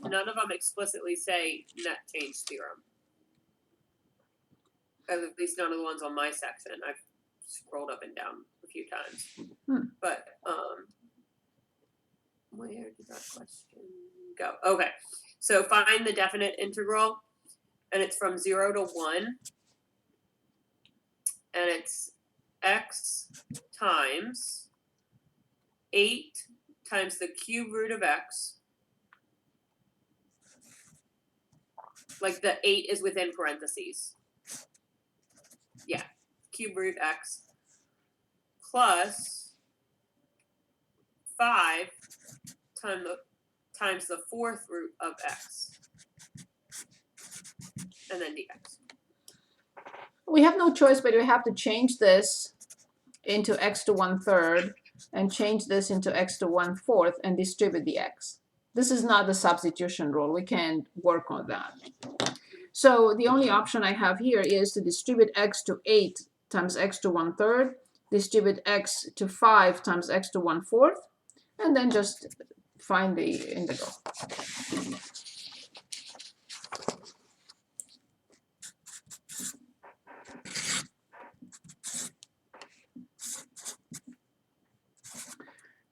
none of them explicitly say net change theorem. At least none of the ones on my section. I've scrolled up and down a few times. But where did that question go? Okay. So find the definite integral, and it's from 0 to 1. And it's x times 8 times the cube root of x. Like the 8 is within parentheses. Yeah. Cube root x plus 5 times the fourth root of x. And then dx. We have no choice, but we have to change this into x to 1/3 and change this into x to 1/4 and distribute the x. This is not the substitution rule. We can't work on that. So the only option I have here is to distribute x to 8 times x to 1/3, distribute x to 5 times x to 1/4, and then just find the integral.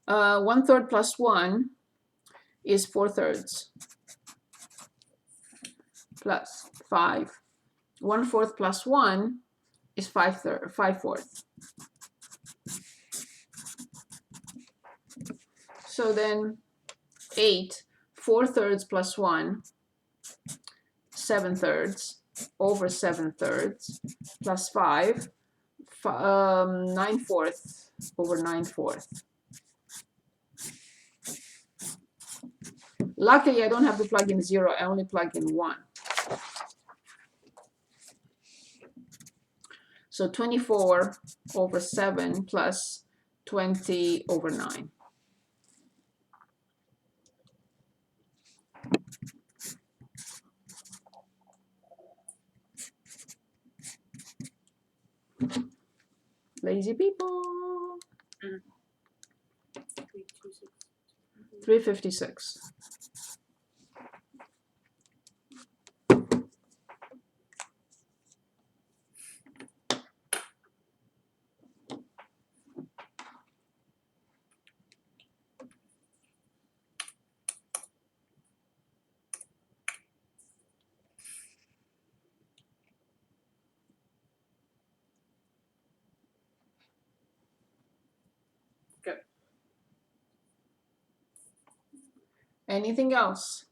Uh, 1/3 plus 1 is 4/3 plus 5. 1/4 plus 1 is 5/4. So then 8, 4/3 plus 1, 7/3 over 7/3 plus 5, 9/4 over 9/4. Luckily, I don't have to plug in 0. I only plug in 1. So 24 over 7 plus 20 over 9. Lazy people. 356. Good. Anything else?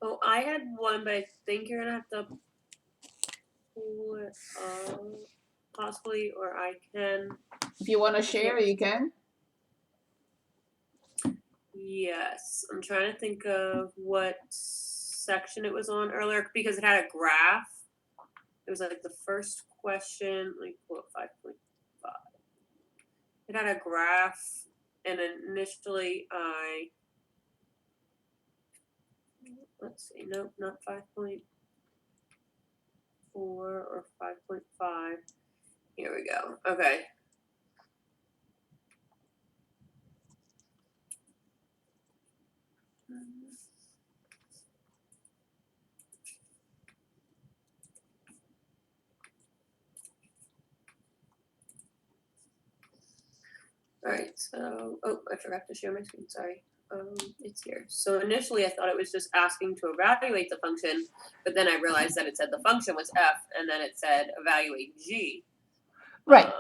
Oh, I had one, but I think you're gonna have to pull it up, possibly, or I can. If you want to share, you can. Yes, I'm trying to think of what section it was on earlier because it had a graph. It was like the first question, like pull up 5.5. It had a graph, and initially let's see, nope, not 5.4 or 5.5. Here we go. Okay. All right, so, oh, I forgot to share my screen, sorry. It's here. So initially I thought it was just asking to evaluate the function, but then I realized that it said the function was f, and then it said evaluate g. Right.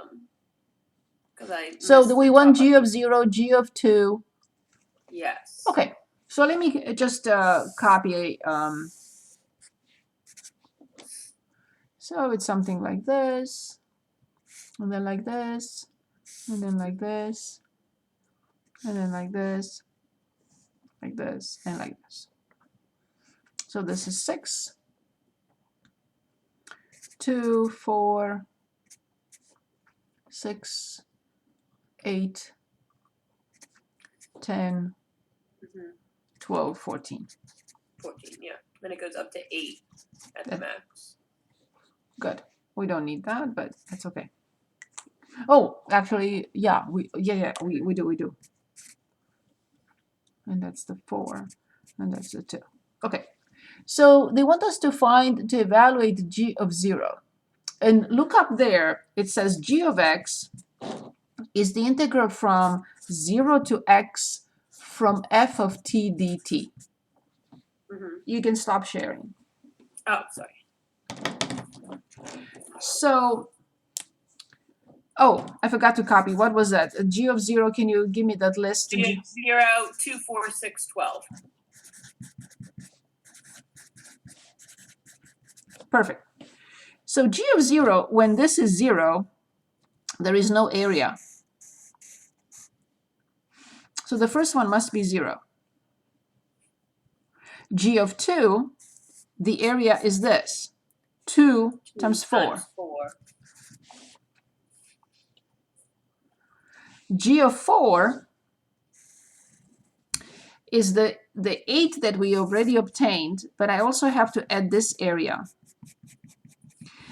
So do we want g of 0, g of 2? Yes. Okay, so let me just copy. So it's something like this, and then like this, and then like this, and then like this, and like this. So this is 6, 2, 4, 6, 8, 10, 12, 14. 14, yeah. then it goes up to 8 at the That- max. Good. We don't need that, but that's okay. Oh, actually, yeah, we do. And that's the 4, and that's the 2. Okay. So they want us to evaluate g of 0. And look up there, it says g of x is the integral from 0 to x from f of t dt. You can stop sharing. Oh, sorry. So, oh, I forgot to copy. What was that? G of 0, can you give me that list? G of 0, 2, 4, 6, 12. Perfect. So g of 0, when this is 0, there is no area. So the first one must be 0. G of 2, the area is this. 2 times 4. G of 4 is the 8 that we already obtained, but I also have to add this area.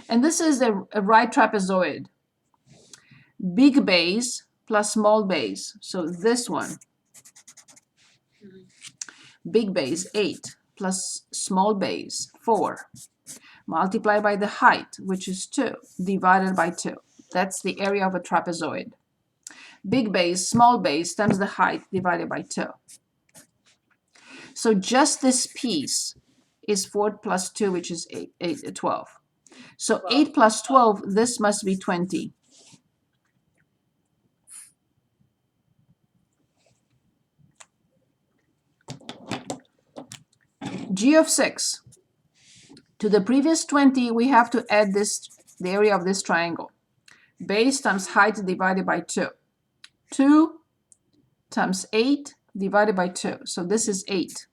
And this is a right trapezoid. Big base plus small base. So this one. Big base, 8, plus small base, 4. Multiply by the height, which is 2, divided by 2. That's the area of a trapezoid. Big base, small base, times the height, divided by 2. So just this piece is 4 plus 2, which is 12. So 8 plus 12, this must be 20. G of 6. To the previous 20, we have to add the area of this triangle. Base times height divided by 2. 2 times 8 divided by 2. So this is 8.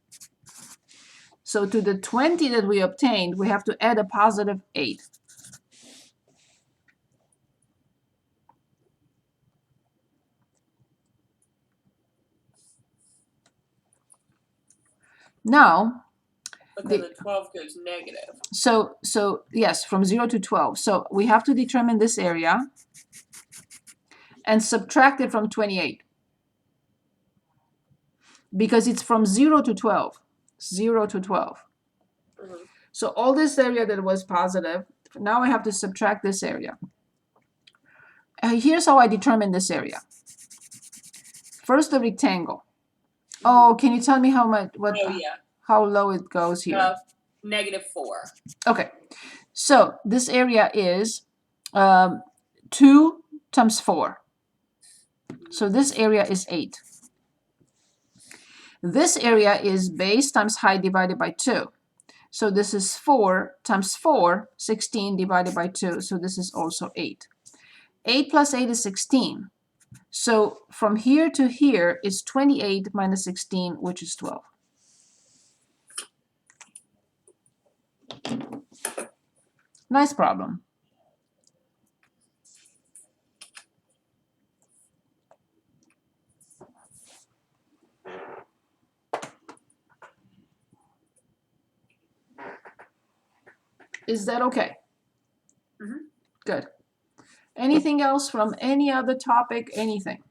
So to the 20 that we obtained, we have to add a positive 8. Now, but then the 12 goes negative. So yes, from 0 to 12. So we have to determine this area and subtract it from 28. Because it's from 0 to 12. 0 to 12. So all this area that was positive, now I have to subtract this area. Here's how I determine this area. First, the rectangle. Oh, can you tell me how much? How low it goes here? Negative 4. Okay, so this area is 2 times 4. So this area is 8. This area is base times height divided by 2. So this is 4 times 4, 16 divided by 2. So this is also 8. 8 plus 8 is 16. So from here to here is 28 minus 16, which is 12. Nice problem. Is that okay? Good. Anything else from any other topic? Anything?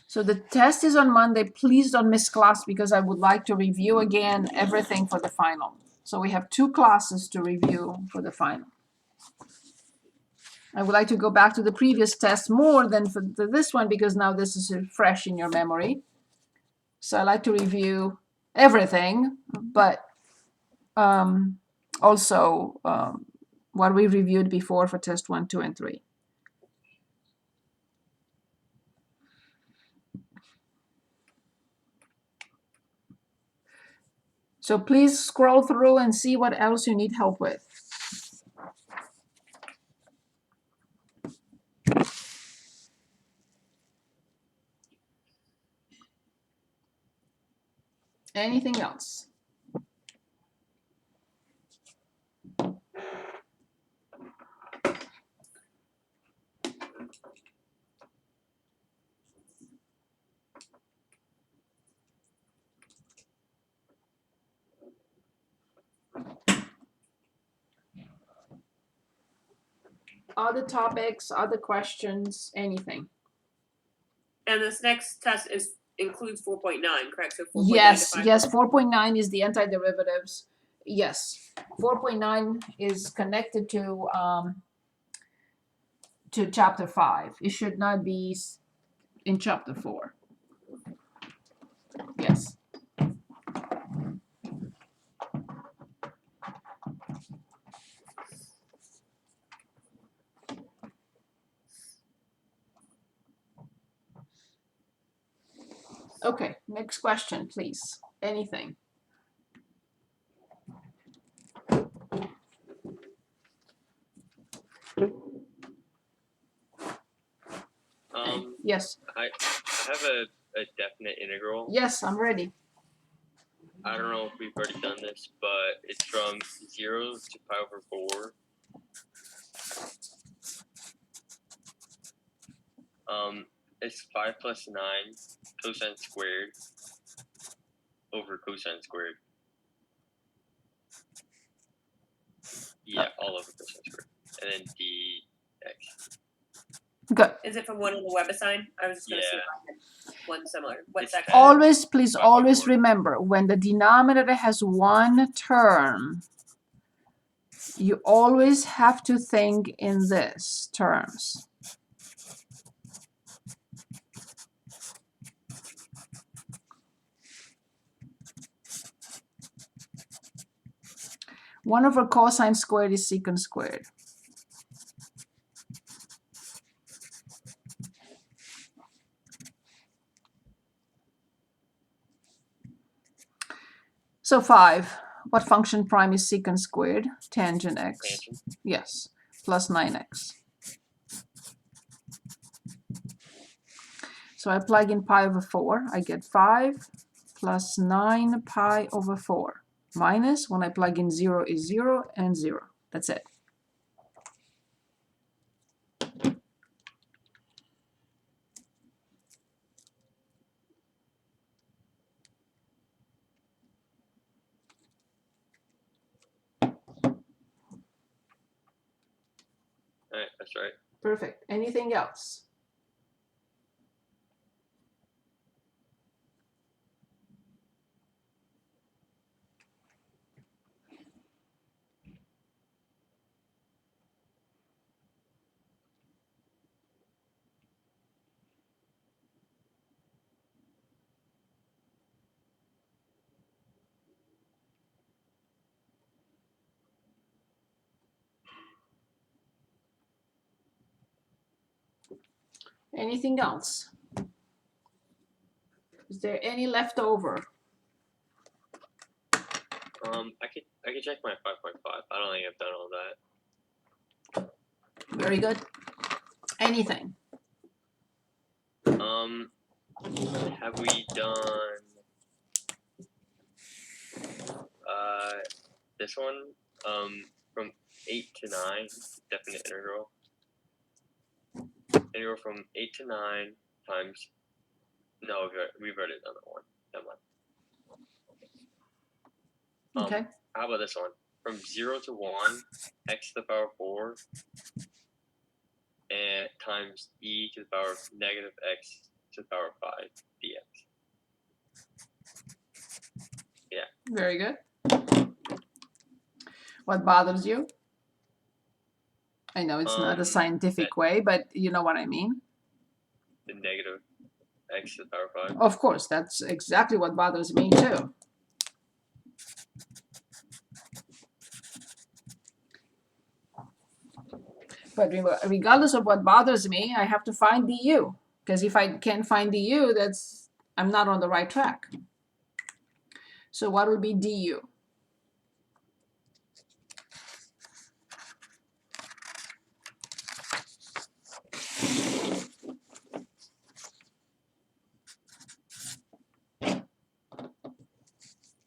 So the test is on Monday. Please don't miss class because I would like to review again everything for the final. So we have 2 classes to review for the final. I would like to go back to the previous test more than for this one because now this is fresh in your memory. So I like to review everything, but also what we reviewed before for test 1, 2, and 3. So please scroll through and see what else you need help with. Anything else? other topics, other questions, anything? And this next test includes 4.9, correct? So 4.9 Yes, to 5. yes, 4.9 is the antiderivatives. Yes, 4.9 is connected to chapter 5. It should not be in chapter 4. Yes. Okay, next question, please. Anything. Yes. I have a definite integral. Yes, I'm ready. I don't know if we've already done this, but it's from 0 to pi over 4. It's 5 plus 9 cosine squared over cosine squared. Yeah, all over cosine squared. And then dx. Good. Is it from one of the WebAssign? I was just going to see Yeah. if I had one similar. What's It's that? bad. Always, please Pi over always 4. remember, when the denominator has one term, you always have to think in this terms. One over cosine squared is secant squared. So 5, what function prime is secant squared? Tangent x. Tangent. Yes, plus 9x. So I plug in pi over 4. I get 5 plus 9 pi over 4. Minus, when I plug in 0 is 0 and 0. That's it. Alright, that's right. Perfect. Anything else? Anything else? Is there any left over? I can check my 5.5. I don't think I've done all that. Very good. Anything? Have we done this one? From 8 to 9, definite integral. Integral from 8 to 9 times. No, we've already done that one. That one. Okay. How about this one? From 0 to 1, x to the power 4, and times e to the power of negative x to the power of 5 dx. Yeah. Very good. What bothers you? I know it's not a scientific way, but you know what I mean. The negative x to the power of 5. Of course, that's exactly what bothers me too. But regardless of what bothers me, I have to find du. Because if I can't find du, I'm not on the right track. So what will be du?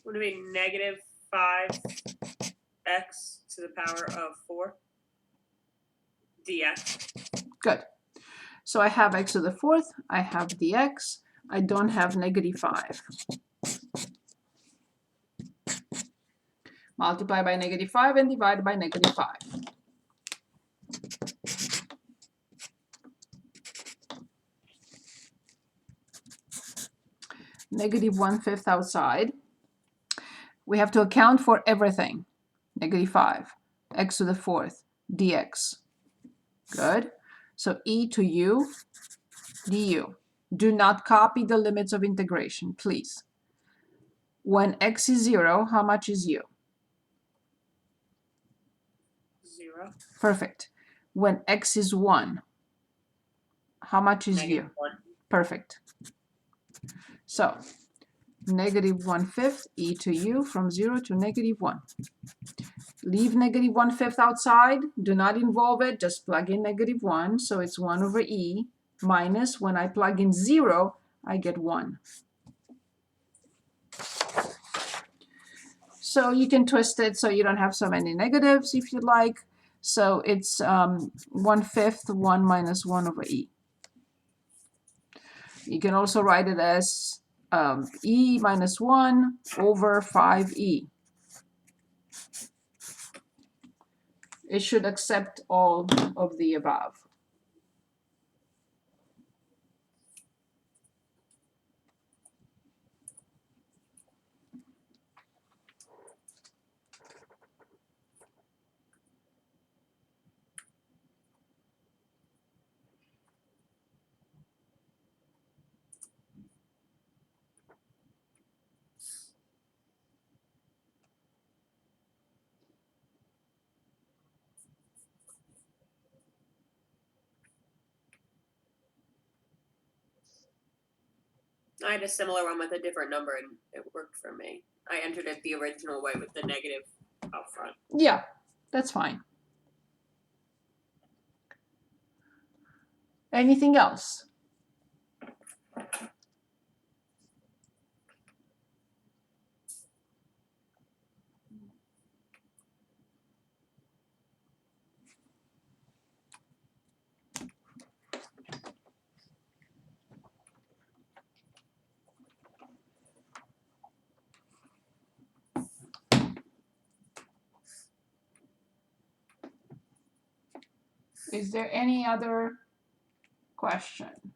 Would it be negative 5x to the power of 4 dx? Good. So I have x to the 4th, I have dx, I don't have negative 5. Multiply by negative 5 and divide by negative 5. negative 1/5 outside. We have to account for everything. Negative 5, x to the 4th, dx. Good. So e to u, du. Do not copy the limits of integration, please. When x is 0, how much is u? 0. Perfect. When x is 1, how much is u? -1. Perfect. So, negative 1/5 e to u from 0 to negative 1. Leave negative 1/5 outside. Do not involve it. Just plug in negative 1. So it's 1 over e minus, when I plug in 0, I get 1. So you can twist it so you don't have so many negatives if you'd like. So it's 1/5, 1 minus 1 over e. You can also write it as e minus 1 over 5e. It should accept all of the above. I had a similar one with a different number and it worked for me. I entered it the original way with the negative out front. Yeah, that's fine. Anything else? Is there any other question?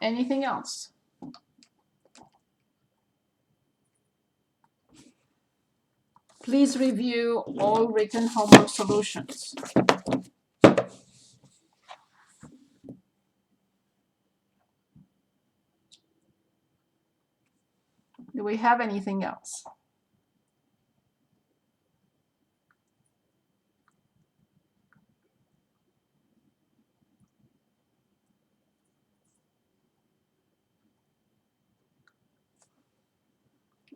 Anything else? Please review all written homework solutions. Do we have anything else?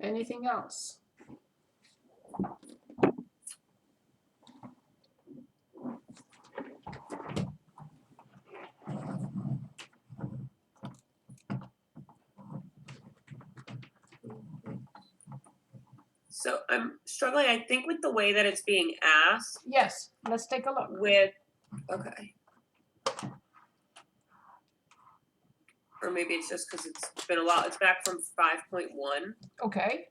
Anything else? So I'm struggling, I think, with the way that it's being asked Yes, let's take a look. with, okay. Or maybe it's just because it's been a while. It's back from 5.1. Okay.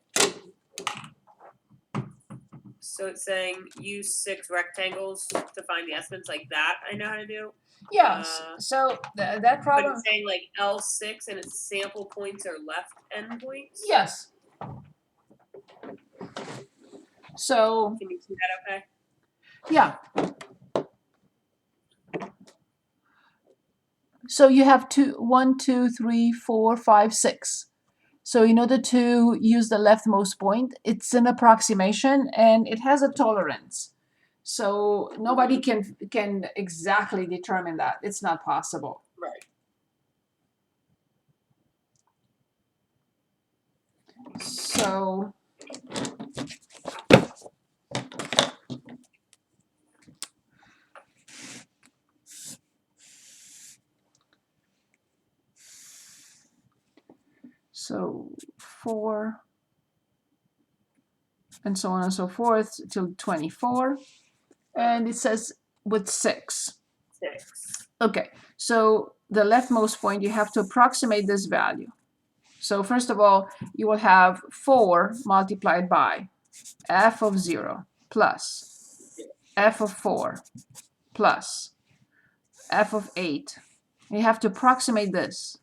So it's saying use 6 rectangles to find the estimates, like that I know how to do. Yes. So that But problem. it's saying like L6 and its sample points are left endpoints. Yes. So Can you see that okay? yeah. So you have 1, 2, 3, 4, 5, 6. So in order to use the leftmost point, it's an approximation and it has a tolerance. So nobody can exactly determine that. It's not possible. Right. So so 4 and so on and so forth till 24. And it says with 6. 6. Okay, so the leftmost point, you have to approximate this value. So first of all, you will have 4 multiplied by f of 0 plus f of 4 plus f of 8. You have to approximate this.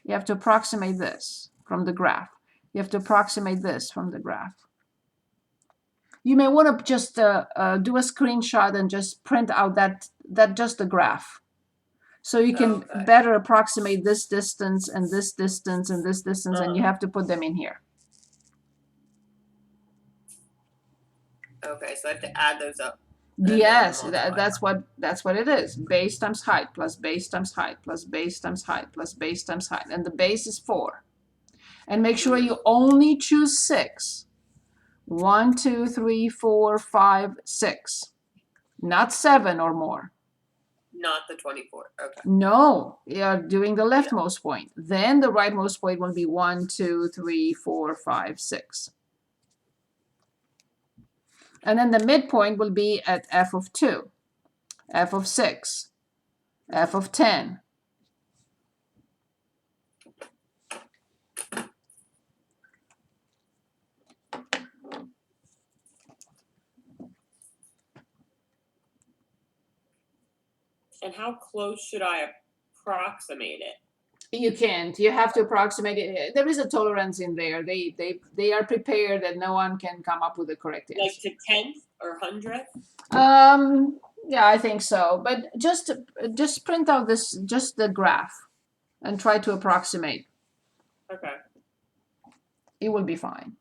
You have to approximate this from the graph. You have to approximate this from the graph. You may want to just do a screenshot and just print out that just the graph. So you can Okay. better approximate this distance and this distance and this distance, and you have to put them in here. Okay, so I have to add those up. then Yes, multiply. that's what it is. Base times height plus base times height plus base times height plus base times height, and the base is 4. And make sure you only choose 6. 1, 2, 3, 4, 5, 6, not 7 or more. Not the 24. Okay. No, you're doing the leftmost point. Then the rightmost point will be 1, 2, 3, 4, 5, 6. And then the midpoint will be at f of 2, f of 6, f of 10. And how close should I approximate it? You can't. You have to approximate it. There is a tolerance in there. They are prepared that no one can come up with the correct answer. Like to 10th or 100th? Yeah, I think so. But just print out just the graph and try to approximate. Okay. It will be fine.